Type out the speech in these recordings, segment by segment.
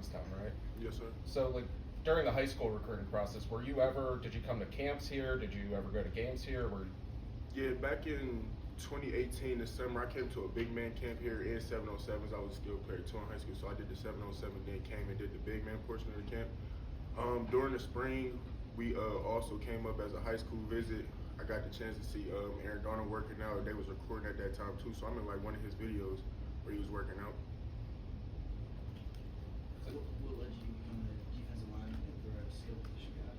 Youngstown, right? Yes, sir. So, like, during the high school recruiting process, did you come to camps here? Did you ever go to games here? Yeah, back in 2018, this summer, I came to a big man camp here in 707s. I was a skilled player too in high school, so I did the 707, then came and did the big man portion of the camp. During the spring, we also came up as a high school visit. I got the chance to see Aaron Donald working out. They was recording at that time too, so I'm in like one of his videos where he was working out. What led you to become the defensive lineman for a skill position guy?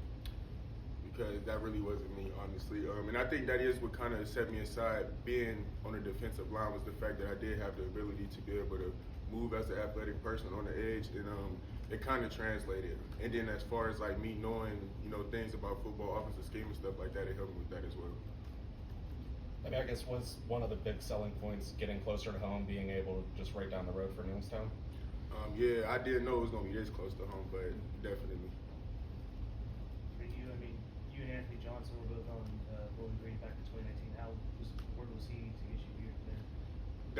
Because that really wasn't me, honestly. And I think that is what kind of set me aside being on the defensive line, was the fact that I did have the ability to be able to move as an athletic person on the edge, and it kind of translated. And then as far as like me knowing, things about football, offensive scheme and stuff like that, it helped me with that as well. I mean, I guess was one of the big selling points getting closer to home, being able to just right down the road for Youngstown? Yeah, I didn't know it was going to be this close to home, but definitely. For you, I mean, you and Anthony Johnson were both on Bowling Green back in 2019. How important was he to get you here there?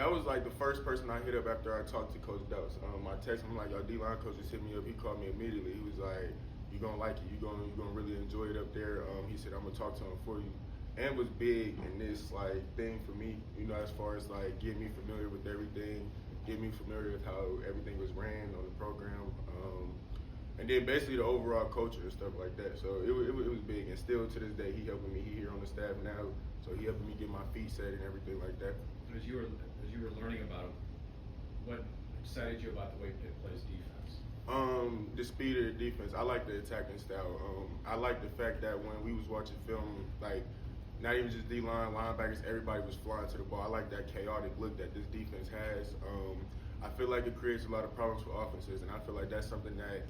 That was like the first person I hit up after I talked to Coach Dowse. I texted him like, "Yo, D-line coach just hit me up." He called me immediately. He was like, "You gonna like it. You gonna really enjoy it up there." He said, "I'm gonna talk to him for you." And was big in this like thing for me, as far as like getting me familiar with everything, getting me familiar with how everything was ran on the program, and then basically the overall culture and stuff like that. So it was big, and still to this day he helping me. He here on the staff now, so he helping me get my feet set and everything like that. As you were learning about him, what excited you about the way Pitt plays defense? The speed of the defense. I like the attacking style. I like the fact that when we was watching film, like not even just D-line, linebackers, everybody was flying to the ball. I like that chaotic look that this defense has. I feel like it creates a lot of problems for offenses, and I feel like that's something that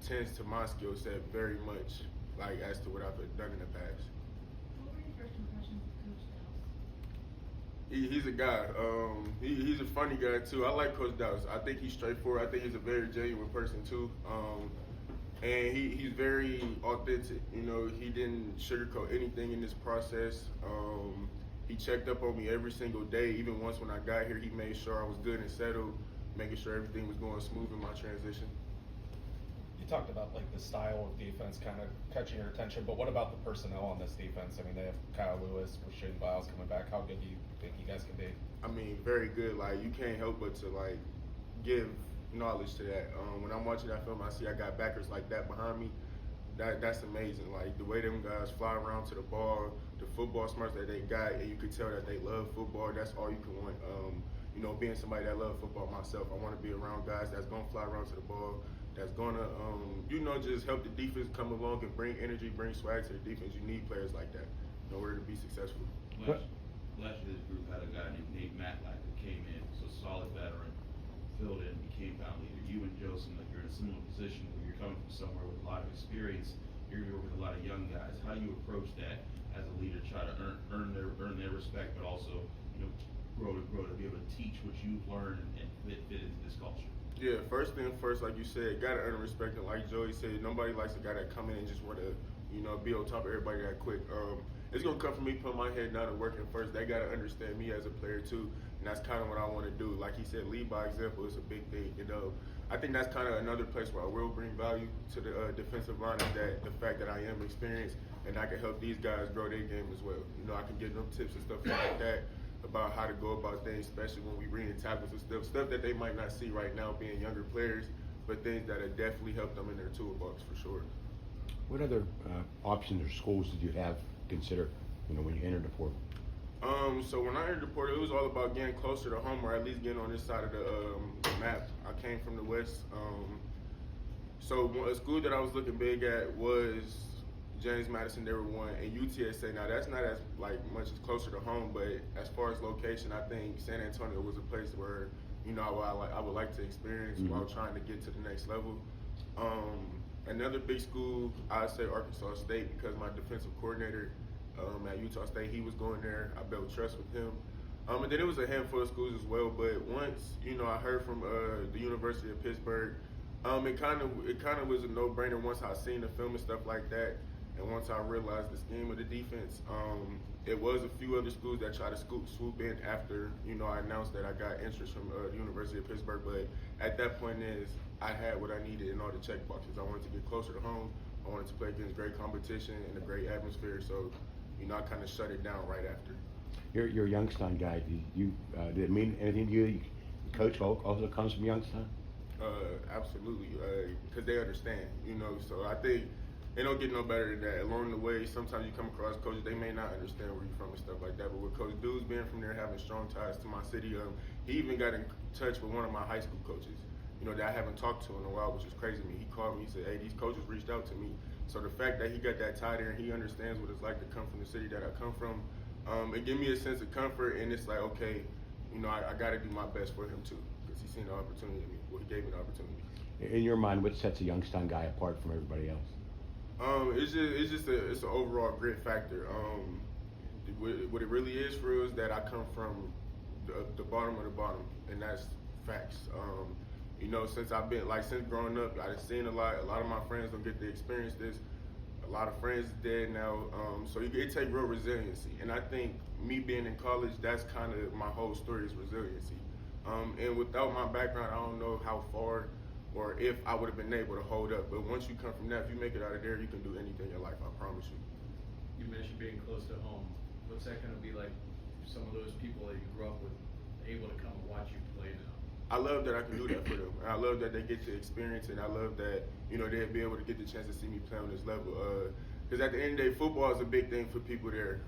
tends to my skill set very much, like as to what I've done in the past. What were your first impressions of Coach Dowse? He's a guy. He's a funny guy too. I like Coach Dowse. I think he's straightforward. I think he's a very genuine person too. And he's very authentic. He didn't sugarcoat anything in this process. He checked up on me every single day. Even once when I got here, he made sure I was good and settled, making sure everything was going smooth in my transition. You talked about like the style of defense kind of catching your attention, but what about the personnel on this defense? I mean, they have Kyle Lewis, Rashawn Biles coming back. How good do you think you guys can be? I mean, very good. Like, you can't help but to like give knowledge to that. When I'm watching that film, I see I got backers like that behind me. That's amazing. Like the way them guys fly around to the ball, the football smarts that they got, and you could tell that they love football. That's all you can want. Being somebody that loves football myself, I want to be around guys that's gonna fly around to the ball, that's gonna, just help the defense come along and bring energy, bring swag to the defense. You need players like that in order to be successful. Last year, this group had a guy named Nate Matlack that came in, was a solid veteran, filled in, became found leader. You and Joe seem like you're in a similar position where you're coming from somewhere with a lot of experience. You're working with a lot of young guys. How do you approach that as a leader? Try to earn their respect, but also grow to be able to teach what you've learned and fit into this culture. Yeah, first thing first, like you said, gotta earn respect. And like Joey said, nobody likes a guy that come in and just want to, be on top of everybody that quick. It's gonna come from me putting my head down and working first. They gotta understand me as a player too, and that's kind of what I want to do. Like he said, lead by example is a big thing. I think that's kind of another place where I will bring value to the defensive line, is that the fact that I am experienced and I can help these guys grow their game as well. I can give them tips and stuff like that about how to go about things, especially when we bring in tackles and stuff that they might not see right now being younger players, but things that have definitely helped them in their toolbox for sure. What other options or schools did you have consider, when you entered the portal? So when I entered the portal, it was all about getting closer to home, or at least getting on this side of the map. I came from the West. So a school that I was looking big at was James Madison. They were one, and UTSA. Now that's not as much as closer to home, but as far as location, I think San Antonio was a place where I would like to experience while trying to get to the next level. Another big school, I'd say Arkansas State, because my defensive coordinator at Utah State, he was going there. I built trust with him. And then it was a handful of schools as well. But once I heard from the University of Pittsburgh, it kind of was a no-brainer once I seen the film and stuff like that. And once I realized the scheme of the defense, it was a few other schools that tried to swoop in after I announced that I got interest from the University of Pittsburgh. But at that point I had what I needed in all the check boxes. I wanted to get closer to home. I wanted to play against great competition and a great atmosphere. So, I kind of shut it down right after. You're a Youngstown guy. Did it mean anything to you? Coach also comes from Youngstown? Absolutely, because they understand, so I think they don't get no better than that. Along the way, sometimes you come across coaches, they may not understand where you're from and stuff like that, but with Coach Dudes being from there, having strong ties to my city, he even got in touch with one of my high school coaches, that I haven't talked to in a while, which is crazy to me. He called me, he said, hey, these coaches reached out to me. So the fact that he got that tie there and he understands what it's like to come from the city that I come from, it gave me a sense of comfort, and it's like, okay, I got to do my best for him too, because he's seen the opportunity in me. Well, he gave me the opportunity. In your mind, what sets a Youngstown guy apart from everybody else? It's an overall grit factor. What it really is for real is that I come from the bottom of the bottom, and that's facts. Since growing up, I've seen a lot. A lot of my friends don't get to experience this. A lot of friends dead now. So it takes real resiliency, and I think me being in college, that's kind of my whole story is resiliency. And without my background, I don't know how far or if I would have been able to hold up. But once you come from that, if you make it out of there, you can do anything in your life, I promise you. You mentioned being close to home. What's that gonna be like for some of those people that you grew up with, able to come and watch you play now? I love that I can do that for them. And I love that they get to experience it. And I love that, they'll be able to get the chance to see me play on this level. Because at the end of the day, football is a big thing for people there.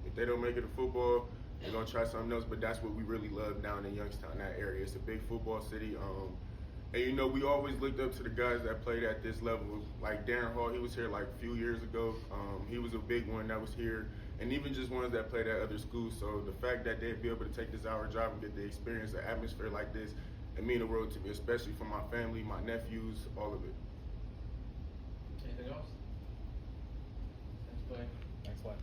If they don't make it to football, they're going to try something else. But that's what we really love down in Youngstown, that area. It's a big football city. And, we always looked up to the guys that played at this level. Like Darren Hall, he was here like a few years ago. He was a big one that was here. And even just ones that played at other schools. So the fact that they'd be able to take this hour drive and get to experience an atmosphere like this, it mean the world to me, especially for my family, my nephews, all of it. Anything else? Thanks, Blaine. Thanks, Blaine.